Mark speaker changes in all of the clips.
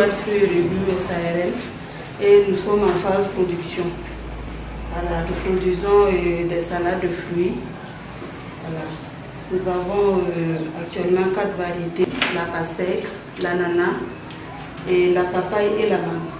Speaker 1: Filiale fruits et légumes SARL, et nous sommes en phase production. Voilà, nous produisons des salades de fruits. Voilà. Nous avons actuellement 4 variétés, la pastèque, l'ananas, et la papaye et la mangue.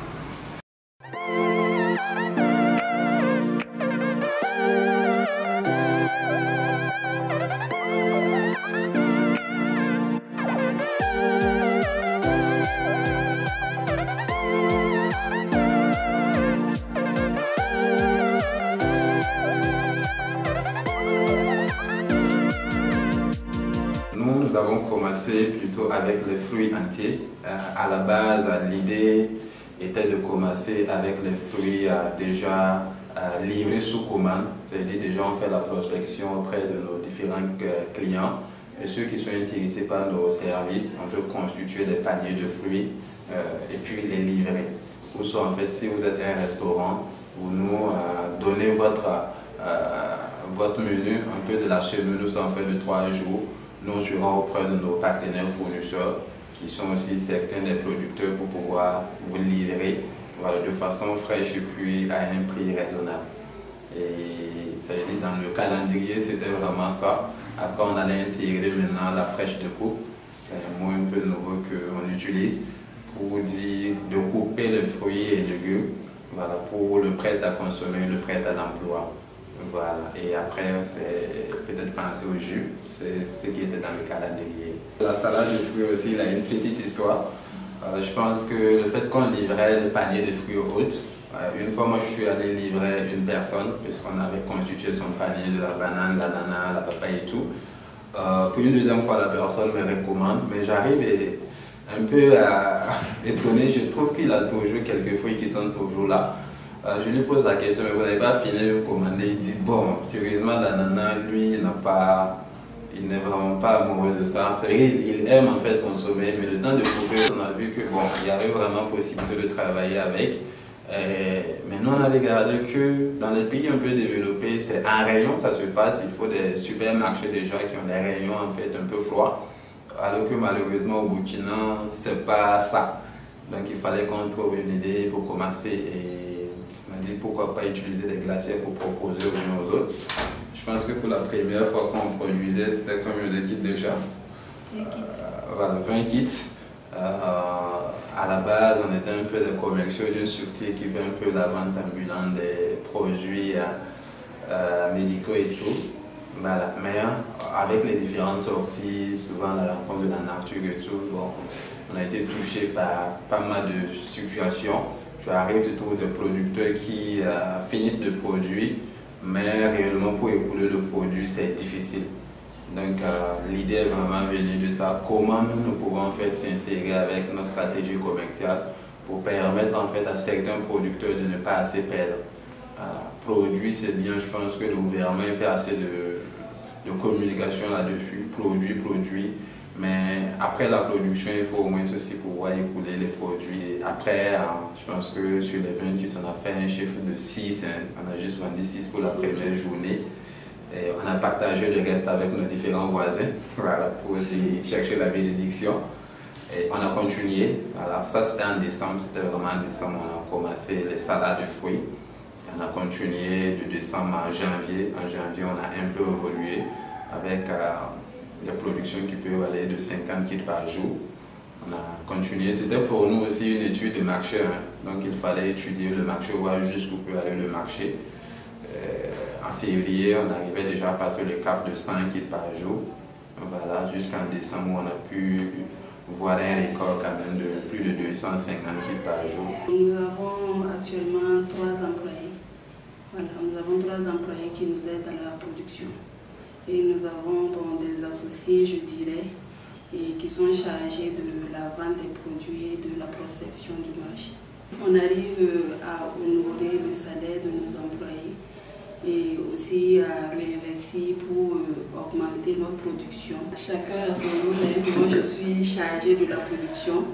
Speaker 2: Nous avons commencé plutôt avec les fruits entiers. À la base, l'idée était de commencer avec les fruits déjà livrés sous commande. C'est-à-dire déjà on fait la prospection auprès de nos différents clients. Et ceux qui sont intéressés par nos services, on peut constituer des paniers de fruits et puis les livrer. Ou soit en fait, si vous êtes un restaurant, vous nous donnez votre menu, un peu de la semaine, nous en fait de 3 jours. Nous serons auprès de nos partenaires fournisseurs qui sont aussi certains des producteurs pour pouvoir vous livrer, voilà, de façon fraîche et puis à un prix raisonnable. Et ça veut dire dans le calendrier, c'était vraiment ça. Après, on allait intégrer maintenant la fraîche de coupe. C'est un mot un peu nouveau qu'on utilise pour dire de couper les fruits et légumes, voilà, pour le prêt à consommer, le prêt à l'emploi. Voilà. Et après, c'est peut-être penser au jus, c'est ce qui était dans le calendrier. La salade de fruits aussi, il a une petite histoire. Je pense que le fait qu'on livrait le panier de fruits hautes, une fois moi je suis allé livrer une personne, puisqu'on avait constitué son panier de la banane, l'ananas, la papaye et tout. Puis une deuxième fois, la personne me recommande, mais j'arrive un peu étonné, je trouve qu'il a toujours quelques fruits qui sont toujours là. Je lui pose la question, mais vous n'avez pas fini de commander? Il dit, bon, sérieusement, l'ananas, lui, il n'est vraiment pas amoureux de ça. C'est vrai qu'il aime en fait consommer, mais le temps de couper, on a vu que bon, il y avait vraiment possibilité de travailler avec. Mais nous, on avait regardé que dans les pays un peu développés, c'est en rayon, ça se passe. Il faut des supermarchés déjà qui ont des rayons en fait un peu froids. Alors que malheureusement au Burkina, c'est pas ça. Donc il fallait qu'on trouve une idée pour commencer. Et on a dit pourquoi pas utiliser des glaciers pour proposer aux uns aux autres. Je pense que pour la première fois qu'on produisait, c'était comme je l'ai dit déjà.
Speaker 1: 20 kits.
Speaker 2: Voilà, 20 kits. À la base, on était un peu des commerciaux d'une structure qui fait un peu la vente ambulante des produits médicaux et tout. Voilà. Mais avec les différentes sorties, souvent la rencontre de la nature et tout, bon, on a été touché par pas mal de situations. Tu arrives, tu trouves des producteurs qui finissent le produit, mais réellement pour écouler le produit, c'est difficile. Donc l'idée est vraiment venue de ça. Comment nous pouvons en fait s'insérer avec notre stratégie commerciale pour permettre en fait à certains producteurs de ne pas assez perdre. Produit, c'est bien, je pense que le gouvernement fait assez de communication là-dessus. Produit. Mais après la production, il faut au moins aussi pouvoir écouler les produits. Après, je pense que sur les 28, on a fait un chiffre de 6. On a juste vendu 6 pour la première journée. Et on a partagé le reste avec nos différents voisins, voilà, pour aussi chercher la bénédiction. Et on a continué. Voilà, ça c'était en décembre, c'était vraiment en décembre, on a commencé les salades de fruits. Et on a continué de décembre à janvier. En janvier, on a un peu évolué avec des productions qui peuvent aller de 50 kits par jour. On a continué. C'était pour nous aussi une étude de marché. Donc il fallait étudier le marché, voir jusqu'où peut aller le marché. En février, on arrivait déjà à passer le cap de 100 kits par jour. Voilà, jusqu'en décembre, on a pu voir un record quand même de plus de 250 kits par jour.
Speaker 1: Nous avons actuellement 3 employés. Voilà, nous avons 3 employés qui nous aident dans la production. Et nous avons des associés, je dirais, et qui sont chargés de la vente des produits et de la prospection du marché. On arrive à honorer le salaire de nos employés et aussi à réinvestir pour augmenter notre production. Chacun a son rôle. Moi, je suis chargée de la production.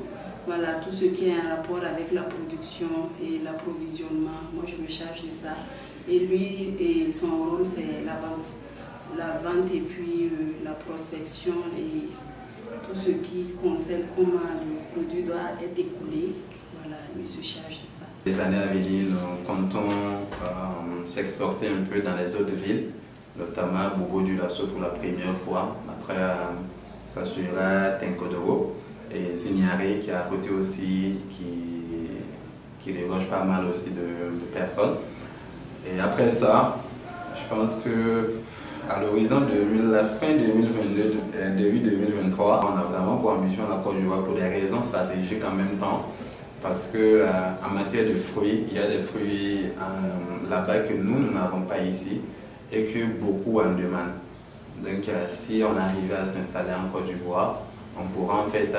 Speaker 1: Voilà, tout ce qui est en rapport avec la production et l'approvisionnement, moi je me charge de ça. Et lui, son rôle, c'est la vente. La vente et puis la prospection et tout ce qui concerne comment le produit doit être écoulé. Voilà, lui se charge de ça.
Speaker 2: Les années à venir, nous comptons s'exporter un peu dans les autres villes, notamment Bobo-Dioulasso pour la première fois. Après, ça sera Tenkodoro et Zignari qui est à côté aussi, qui déroge pas mal aussi de personnes. Et après ça, je pense que à l'horizon de la fin 2022, début 2023, on a vraiment pour ambition la Côte d'Ivoire pour des raisons stratégiques en même temps. Parce que en matière de fruits, il y a des fruits là-bas que nous n'avons pas ici et que beaucoup en demandent. Donc si on arrivait à s'installer en Côte d'Ivoire, on pourra en fait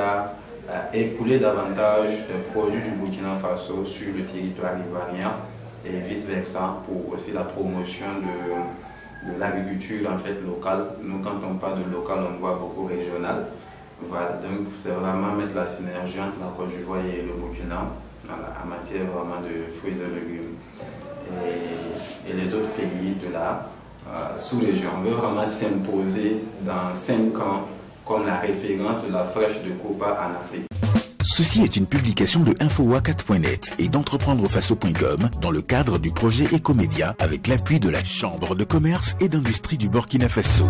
Speaker 2: écouler davantage de produits du Burkina Faso sur le territoire ivoirien et vice-versa pour aussi la promotion de l'agriculture en fait locale. Nous, quand on parle de local, on voit beaucoup régional. Voilà, donc c'est vraiment mettre la synergie entre la Côte d'Ivoire et le Burkina en matière vraiment de fruits et légumes. Et les autres pays de la sous-région. On veut vraiment s'imposer dans 5 ans comme la référence de la fraîche de Copa en Afrique.
Speaker 3: Ceci est une publication de Infowakat.net et d'entreprendrefaso.com dans le cadre du projet Ecomédia avec l'appui de la Chambre de commerce et d'industrie du Burkina Faso.